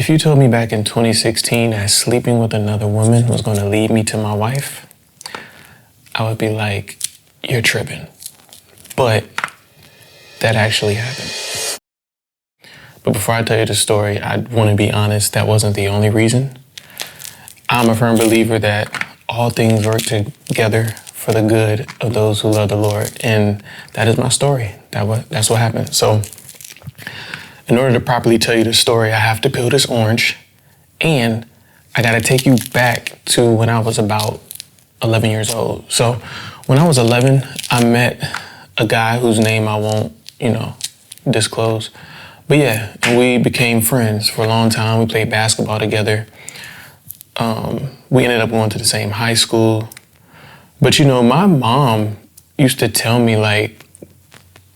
If you told me back in 2016 that sleeping with another woman was going to lead me to my wife, I would be like, you're tripping. But that actually happened. But before I tell you the story, I want to be honest, that wasn't the only reason. I'm a firm believer that all things work together for the good of those who love the Lord. And that is my story. That's what happened. So in order to properly tell you the story, I have to peel this orange, and I got to take you back to when I was about 11 years old. So when I was 11, I met a guy whose name I won't, disclose. But yeah, and we became friends for a long time. We played basketball together. We ended up going to the same high school. But my mom used to tell me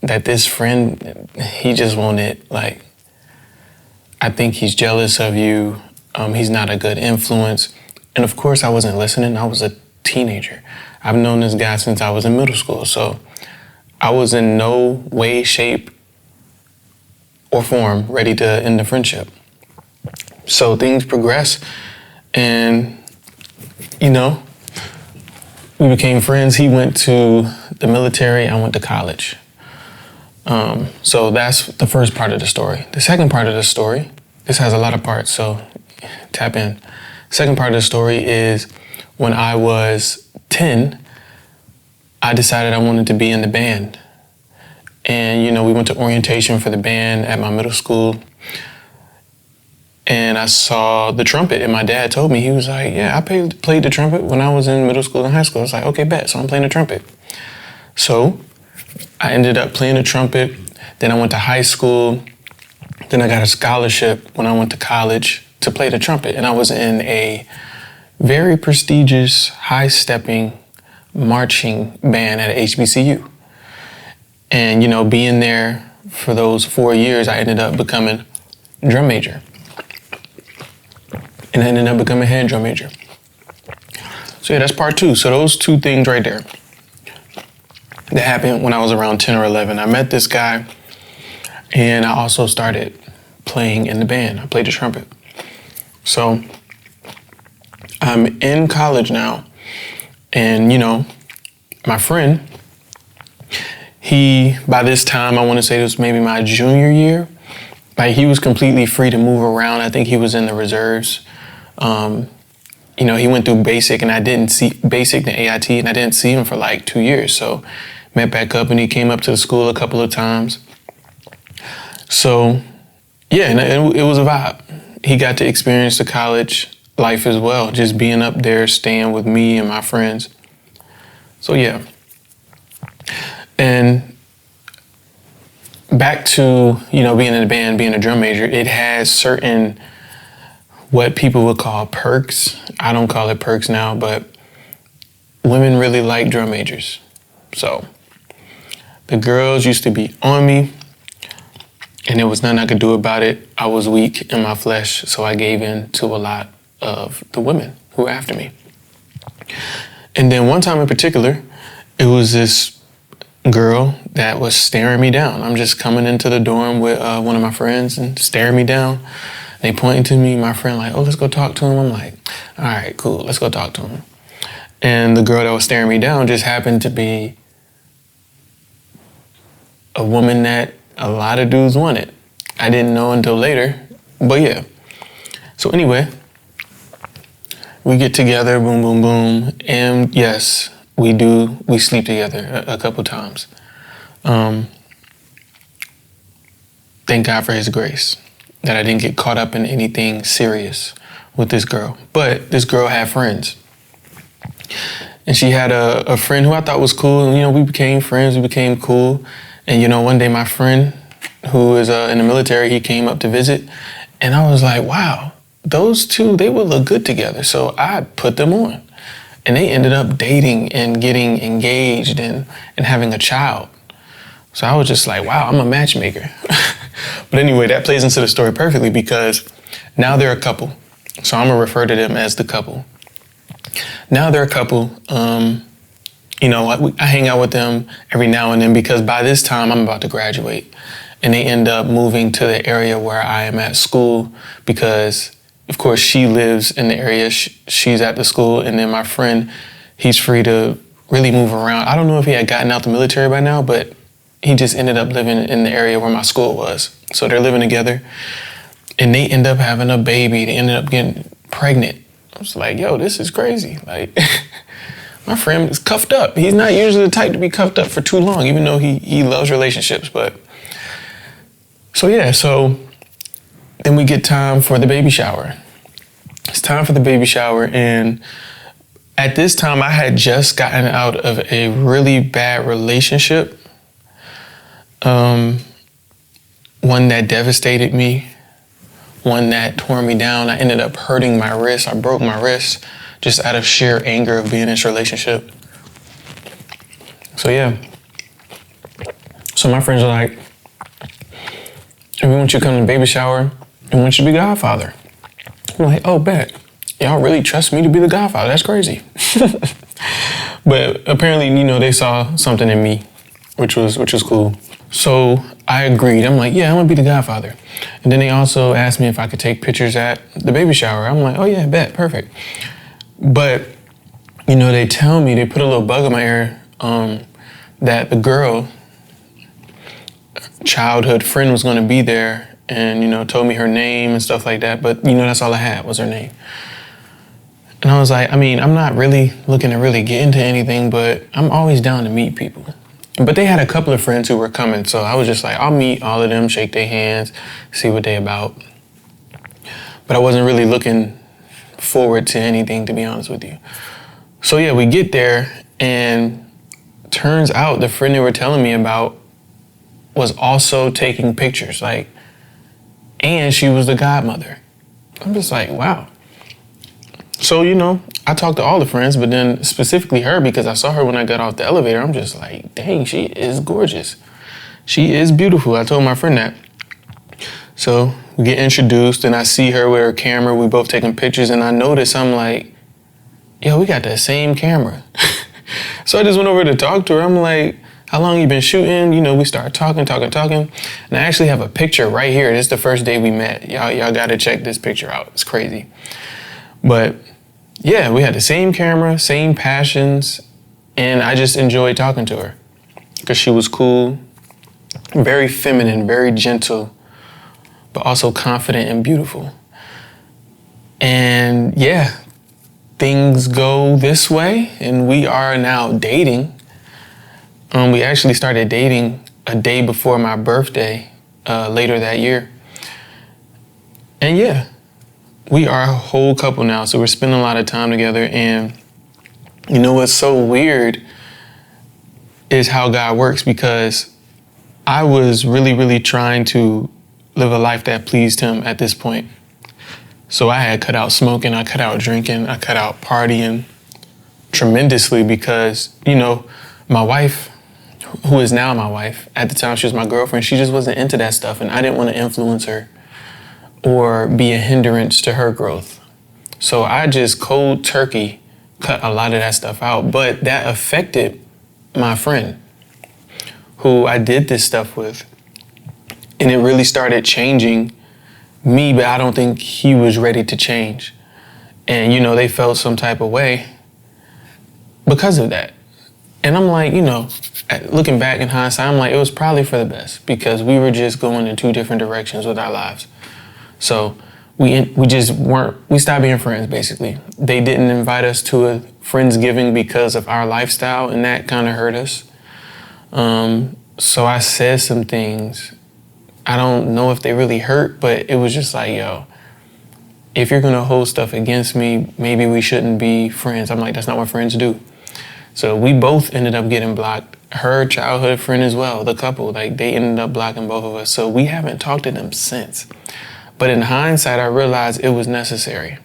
that this friend, he just wanted, I think he's jealous of you. He's not a good influence. And of course I wasn't listening. I was a teenager. I've known this guy since I was in middle school. So I was in no way, shape, or form ready to end the friendship. So things progressed, and, we became friends. He went to the military, I went to college. So that's the first part of the story. The second part of the story, this has a lot of parts, so tap in. Second part of the story is when I was 10, I decided I wanted to be in the band. And, we went to orientation for the band at my middle school. And I saw the trumpet, and my dad told me, he was like, yeah, I played the trumpet when I was in middle school and high school. I was like, okay, bet, so I'm playing the trumpet. So I ended up playing the trumpet. Then I went to high school. Then I got a scholarship when I went to college to play the trumpet. And I was in a very prestigious, high-stepping marching band at HBCU. And, being there for those 4 years, I ended up becoming drum major. And I ended up becoming head drum major. So yeah, that's part two. So those two things right there that happened when I was around 10 or 11. I met this guy, and I also started playing in the band. I played the trumpet. So I'm in college now, and my friend, by this time, I want to say it was maybe my junior year, he was completely free to move around. I think he was in the reserves. He went through basic, and I didn't see basic and AIT, and I didn't see him for 2 years. So met back up, and he came up to the school a couple of times. So yeah, and it was a vibe. He got to experience the college life as well, just being up there, staying with me and my friends. So yeah. And back to, being in the band, being a drum major, it has certain, what people would call perks. I don't call it perks now, but women really like drum majors. So the girls used to be on me, and there was nothing I could do about it. I was weak in my flesh, so I gave in to a lot of the women who were after me. And then one time in particular, it was this girl that was staring me down. I'm just coming into the dorm with one of my friends and staring me down. They pointing to me, my friend oh, let's go talk to him. I'm like, all right, cool, let's go talk to him. And the girl that was staring me down just happened to be a woman that a lot of dudes wanted. I didn't know until later, but yeah. So anyway, we get together, boom, boom, boom, and yes, we sleep together a couple times. Thank God for his grace that I didn't get caught up in anything serious with this girl. But this girl had friends. And she had a friend who I thought was cool. And, we became friends, we became cool. And, one day my friend who is in the military, he came up to visit. And I was like, wow, those two, they would look good together. So I put them on. And they ended up dating and getting engaged and having a child. So I was just like, wow, I'm a matchmaker. But anyway, that plays into the story perfectly because now they're a couple. So I'm gonna refer to them as the couple. Now they're a couple. I hang out with them every now and then because by this time I'm about to graduate. and they end up moving to the area where I am at school because, of course, she lives in the area. She's at the school, and then my friend, he's free to really move around. I don't know if he had gotten out the military by now, but he just ended up living in the area where my school was. So they're living together, and they end up having a baby. They ended up getting pregnant. I was like, yo, this is crazy. Like, my friend is cuffed up. He's not usually the type to be cuffed up for too long, even though he loves relationships. But so then we get time for the baby shower. It's time for the baby shower, and at this time, I had just gotten out of a really bad relationship. One that devastated me, one that tore me down. I ended up hurting my wrist. I broke my wrist just out of sheer anger of being in this relationship. So yeah. So my friends are like, we want you to come to the baby shower and want you to be godfather. I'm like, oh, bet. Y'all really trust me to be the godfather? That's crazy. But apparently, they saw something in me, which was cool. So I agreed. I'm like, yeah, I'm gonna be the godfather. And then they also asked me if I could take pictures at the baby shower. I'm like, oh yeah, bet, perfect. But, they tell me, they put a little bug in my ear that the girl, childhood friend, was gonna be there and, told me her name and stuff like that. But, that's all I had was her name. And I was like, I'm not really looking to really get into anything, but I'm always down to meet people. But they had a couple of friends who were coming, so I was just like, I'll meet all of them, shake their hands, see what they about. But I wasn't really looking forward to anything, to be honest with you. So yeah, we get there, and turns out the friend they were telling me about was also taking pictures, and she was the godmother. I'm just like, wow. So, I talked to all the friends, but then specifically her, because I saw her when I got off the elevator. I'm just like, dang, she is gorgeous. She is beautiful. I told my friend that. So we get introduced, and I see her with her camera. We both taking pictures, and I notice, I'm like, yo, we got the same camera. So I just went over to talk to her. I'm like, how long you been shooting? We started talking. And I actually have a picture right here. This is the first day we met. Y'all got to check this picture out. It's crazy. But yeah, we had the same camera, same passions, and I just enjoyed talking to her because she was cool, very feminine, very gentle, but also confident and beautiful. And yeah, things go this way, and we are now dating. We actually started dating a day before my birthday, later that year. And yeah, we are a whole couple now, so we're spending a lot of time together. And what's so weird is how God works, because I was really, really trying to live a life that pleased Him at this point. So I had cut out smoking, I cut out drinking, I cut out partying tremendously because, my wife, who is now my wife, at the time she was my girlfriend, she just wasn't into that stuff, and I didn't want to influence her or be a hindrance to her growth. So I just cold turkey cut a lot of that stuff out. But that affected my friend who I did this stuff with. And it really started changing me, but I don't think he was ready to change. And, they felt some type of way because of that. And I'm like, looking back in hindsight, I'm like, it was probably for the best because we were just going in two different directions with our lives. So we stopped being friends, basically. They didn't invite us to a Friendsgiving because of our lifestyle, and that kind of hurt us. So I said some things. I don't know if they really hurt, but it was just like, yo, if you're going to hold stuff against me, maybe we shouldn't be friends. I'm like, that's not what friends do. So we both ended up getting blocked. Her childhood friend as well, the couple, they ended up blocking both of us. So we haven't talked to them since. But in hindsight, I realized it was necessary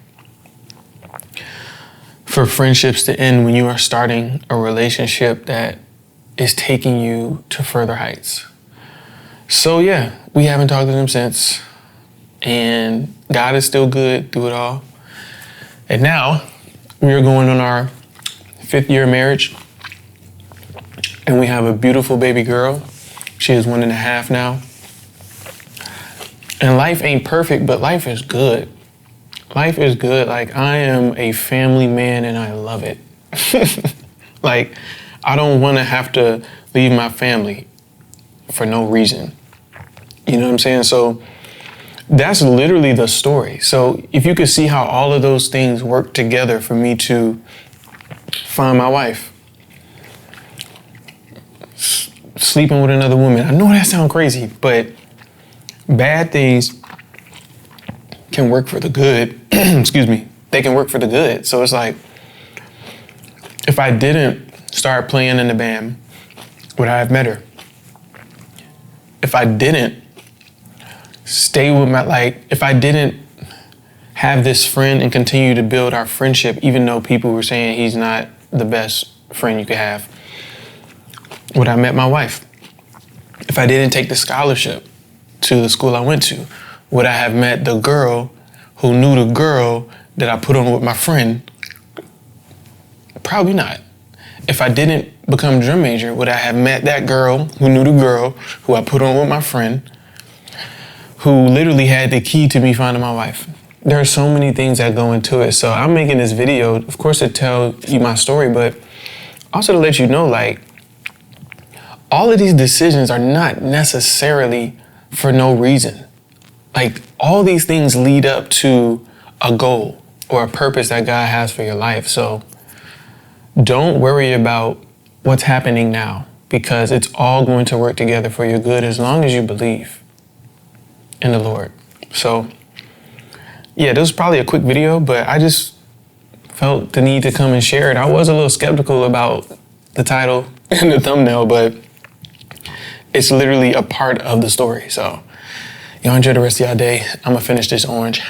for friendships to end when you are starting a relationship that is taking you to further heights. So yeah, we haven't talked to them since. And God is still good through it all. And now we are going on our 5th year of marriage. And we have a beautiful baby girl. She is 1.5 now. And life ain't perfect, but life is good. Life is good. Like, I am a family man and I love it. Like, I don't want to have to leave my family for no reason. You know what I'm saying? So that's literally the story. So if you could see how all of those things work together for me to find my wife, sleeping with another woman. I know that sounds crazy, but bad things can work for the good. Excuse me. They can work for the good. So it's like, if I didn't start playing in the band, would I have met her? If I didn't stay with if I didn't have this friend and continue to build our friendship, even though people were saying he's not the best friend you could have, would I have met my wife? If I didn't take the scholarship to the school I went to, would I have met the girl who knew the girl that I put on with my friend? Probably not. If I didn't become drum major, would I have met that girl who knew the girl who I put on with my friend, who literally had the key to me finding my wife? There are so many things that go into it. So I'm making this video, of course, to tell you my story, but also to let you know, like, all of these decisions are not necessarily for no reason. Like, all these things lead up to a goal or a purpose that God has for your life. So don't worry about what's happening now, because it's all going to work together for your good as long as you believe in the Lord. So yeah, this was probably a quick video, but I just felt the need to come and share it. I was a little skeptical about the title and the thumbnail, but it's literally a part of the story. So y'all enjoy the rest of y'all day. I'm gonna finish this orange.